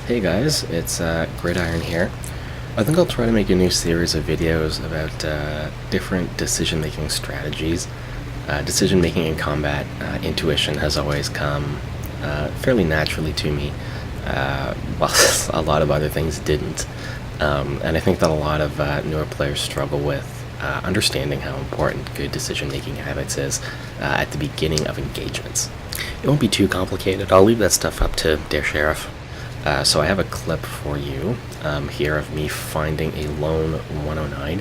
Hey guys, it's Gridiron here. I think I'll try to make a new series of videos about different decision-making strategies. Decision-making in combat, intuition has always come fairly naturally to me, while a lot of other things didn't. And I think that a lot of newer players struggle with understanding how important good decision-making habits is at the beginning of engagements. It won't be too complicated. I'll leave that stuff up to Der Sheriff. So I have a clip for you here of me finding a lone 109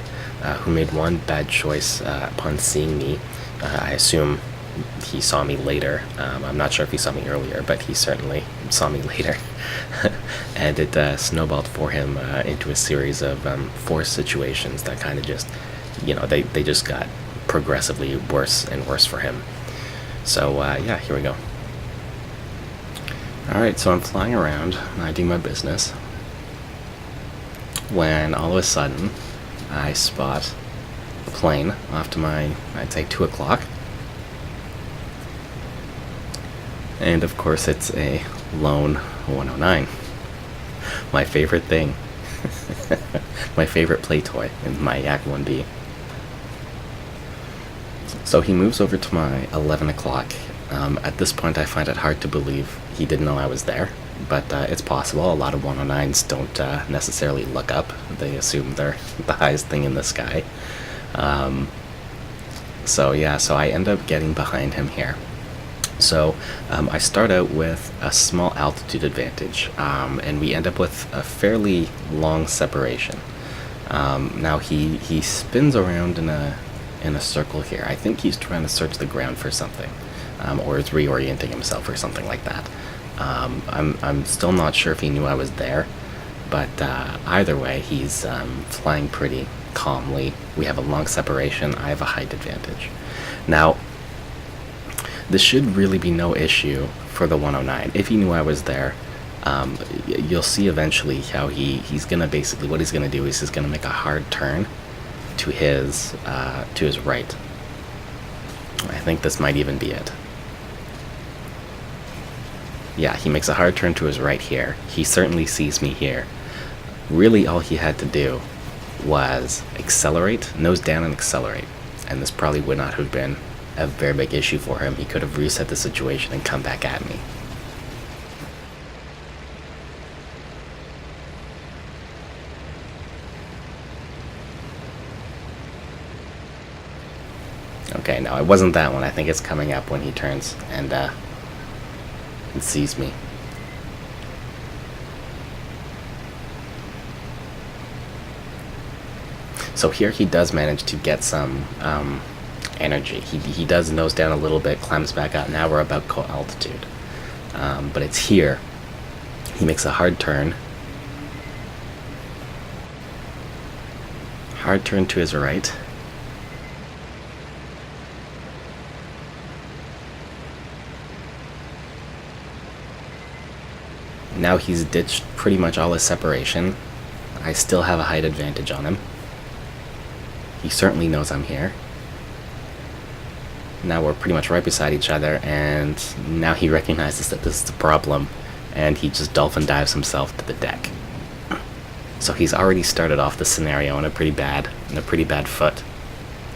who made one bad choice upon seeing me. I assume he saw me later. I'm not sure if he saw me earlier, but he certainly saw me later. And it snowballed for him into a series of forced situations that kind of just, they just got progressively worse and worse for him. So yeah, here we go. Alright, so I'm flying around, minding my business, when all of a sudden I spot a plane off to my, I'd say, 2 o'clock. And of course it's a lone 109. My favorite thing. My favorite play toy in my Yak 1B. So he moves over to my 11 o'clock. At this point I find it hard to believe he didn't know I was there, but it's possible. A lot of 109s don't necessarily look up. They assume they're the highest thing in the sky. So yeah, so I end up getting behind him here. So I start out with a small altitude advantage, and we end up with a fairly long separation. Now he spins around in a circle here. I think he's trying to search the ground for something, or is reorienting himself or something like that. I'm still not sure if he knew I was there, but either way, he's flying pretty calmly. We have a long separation. I have a height advantage. Now, this should really be no issue for the 109. If he knew I was there, you'll see eventually how he's gonna basically, what he's gonna do is he's gonna make a hard turn to his right. I think this might even be it. Yeah, he makes a hard turn to his right here. He certainly sees me here. Really, all he had to do was accelerate, nose down and accelerate. And this probably would not have been a very big issue for him. He could have reset the situation and come back at me. Okay, no, it wasn't that one. I think it's coming up when he turns and sees me. So here he does manage to get some energy. He does nose down a little bit, climbs back up. Now we're about altitude. But it's here. He makes a hard turn. Hard turn to his right. Now he's ditched pretty much all his separation. I still have a height advantage on him. He certainly knows I'm here. Now we're pretty much right beside each other, and now he recognizes that this is the problem, and he just dolphin dives himself to the deck. So he's already started off the scenario in a pretty bad foot,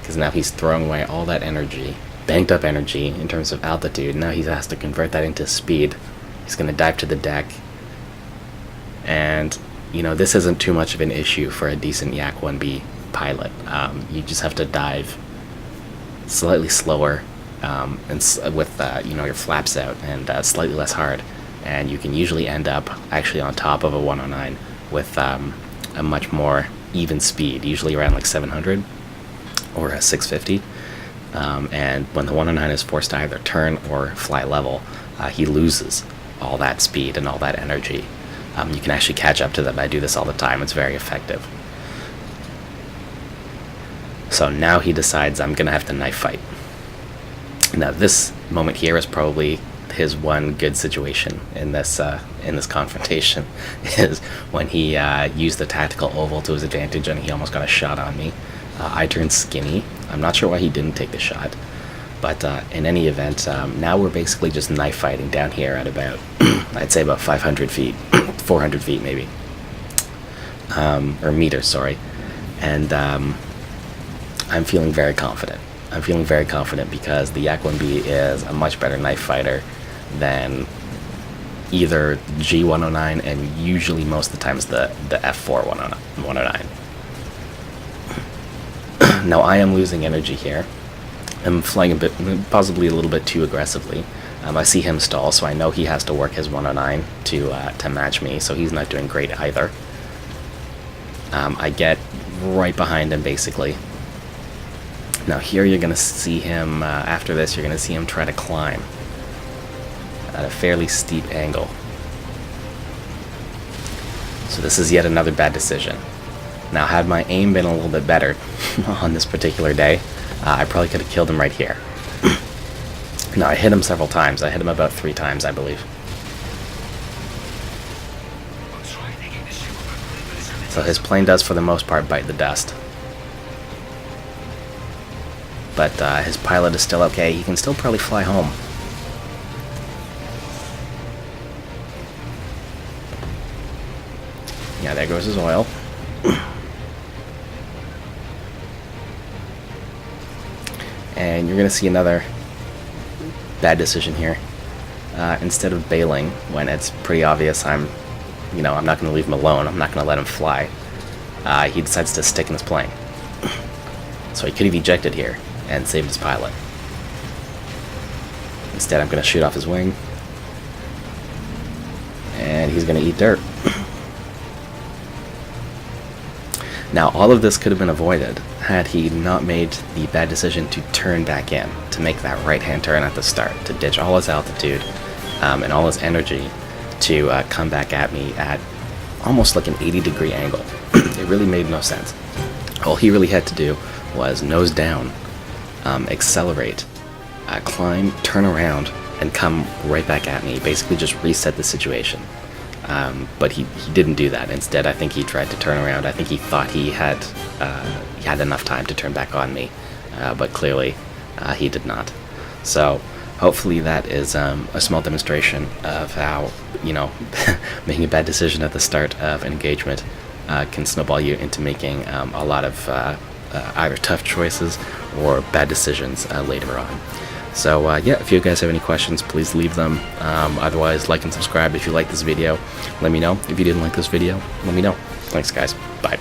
because now he's throwing away all that energy, banked up energy in terms of altitude. Now he has to convert that into speed. He's going to dive to the deck. And, this isn't too much of an issue for a decent Yak 1B pilot. You just have to dive slightly slower and with, your flaps out and slightly less hard. And you can usually end up actually on top of a 109 with a much more even speed, usually around like 700 or a 650. And when the 109 is forced to either turn or fly level, he loses all that speed and all that energy. You can actually catch up to them. I do this all the time. It's very effective. So now he decides I'm going to have to knife fight. Now this moment here is probably his one good situation in this confrontation, is when he used the tactical oval to his advantage and he almost got a shot on me. I turned skinny. I'm not sure why he didn't take the shot. But in any event, now we're basically just knife fighting down here at about, I'd say about 500 feet, 400 feet maybe, or meters, sorry. And I'm feeling very confident. I'm feeling very confident because the Yak-1B is a much better knife fighter than either G109 and usually most of the times the F4 109. Now I am losing energy here. I'm flying a bit, possibly a little bit too aggressively. I see him stall, so I know he has to work his 109 to match me, so he's not doing great either. I get right behind him, basically. Now here you're going to see him, after this, you're going to see him try to climb at a fairly steep angle. So this is yet another bad decision. Now, had my aim been a little bit better on this particular day, I probably could have killed him right here. Now, I hit him several times. I hit him about 3 times, I believe. So his plane does, for the most part, bite the dust. But his pilot is still okay. He can still probably fly home. Yeah, there goes his oil. And you're going to see another bad decision here. Instead of bailing, when it's pretty obvious I'm not going to leave him alone, I'm not going to let him fly, he decides to stick in his plane. So he could have ejected here and saved his pilot. Instead, I'm going to shoot off his wing. And he's going to eat dirt. Now, all of this could have been avoided had he not made the bad decision to turn back in, to make that right-hand turn at the start, to ditch all his altitude and all his energy to come back at me at almost like an 80-degree angle. It really made no sense. All he really had to do was nose down, accelerate, climb, turn around, and come right back at me, basically just reset the situation. But he didn't do that. Instead, I think he tried to turn around. I think he thought he had enough time to turn back on me, but clearly he did not. So hopefully that is a small demonstration of how, making a bad decision at the start of an engagement can snowball you into making a lot of either tough choices or bad decisions later on. So yeah, if you guys have any questions, please leave them. Otherwise, like and subscribe if you like this video. Let me know. If you didn't like this video, let me know. Thanks, guys. Bye.